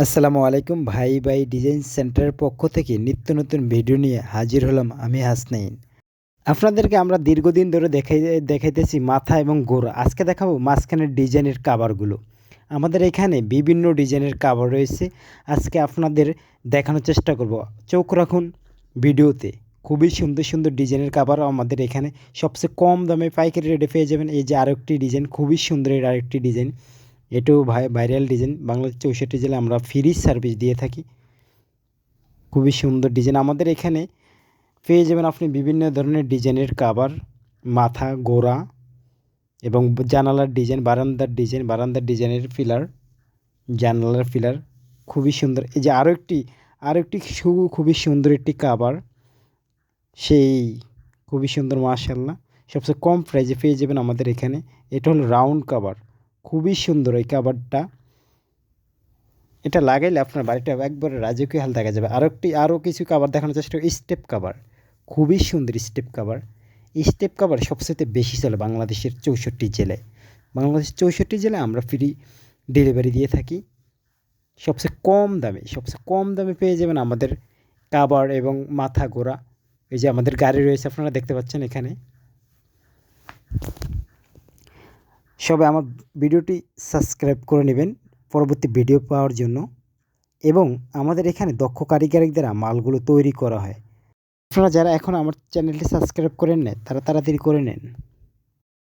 আসসালামু আলাইকুম ভাই ডিজাইন সেন্টারের পক্ষ থেকে নিত্য নতুন ভিডিও নিয়ে হাজির হলাম আমি হাসনাইন। আপনাদেরকে আমরা দীর্ঘদিন ধরে দেখাইতেছি মাথা এবং গোড়া। আজকে দেখাবো মাঝখানের ডিজাইনের কাভারগুলো। আমাদের এখানে বিভিন্ন ডিজাইনের কাভার রয়েছে। আজকে আপনাদের দেখানোর চেষ্টা করব। চোখ রাখুন ভিডিওতে। খুবই সুন্দর সুন্দর ডিজাইনের কাভার আমাদের এখানে সবচেয়ে কম দামে পাইকারি রেটে পেয়ে যাবেন। এই যে আরেকটি ডিজাইন, খুবই সুন্দর এর আরেকটি ডিজাইন। এটাও ভাইরাল ডিজাইন। বাংলাদেশ 64 জেলায় আমরা ফ্রি সার্ভিস দিয়ে থাকি। খুবই সুন্দর ডিজাইন। আমাদের এখানে পেয়ে যাবেন আপনি বিভিন্ন ধরনের ডিজাইনের কাভার, মাথা, গোড়া এবং জানালার ডিজাইন, বারান্দার ডিজাইনের পিলার, জানালার পিলার খুবই সুন্দর। এই যে আরও একটি খুবই সুন্দর একটি কাভার, সেই খুবই সুন্দর মাশাআল্লাহ। সবচেয়ে কম প্রাইসে পেয়ে যাবেন আমাদের এখানে। এটা হলো রাউন্ড কাভার, খুবই সুন্দর এই কাভারটা। এটা লাগাইলে আপনার বাড়িটা একবারে রাজকীয় হাল দেখা যাবে। আরও কিছু কাভার দেখানোর চেষ্টা করি। স্টেপ কাভার, খুবই সুন্দর স্টেপ কাভার। স্টেপ কাভার সবচেয়ে বেশি চলে বাংলাদেশের 64 জেলায়। বাংলাদেশের 64 জেলায় আমরা ফ্রি ডেলিভারি দিয়ে থাকি। সবচেয়ে কম দামে পেয়ে যাবেন আমাদের কাভার এবং মাথা গোড়া। এই যে আমাদের গাড়ি রয়েছে, আপনারা দেখতে পাচ্ছেন এখানে। সবাই আমার ভিডিওটি সাবস্ক্রাইব করে নেবেন পরবর্তী ভিডিও পাওয়ার জন্য। এবং আমাদের এখানে দক্ষ কারিগরের দ্বারা মালগুলো তৈরি করা হয়। আপনারা যারা এখন আমার চ্যানেলটি সাবস্ক্রাইব করেন না, তারা তাড়াতাড়ি করে নেন।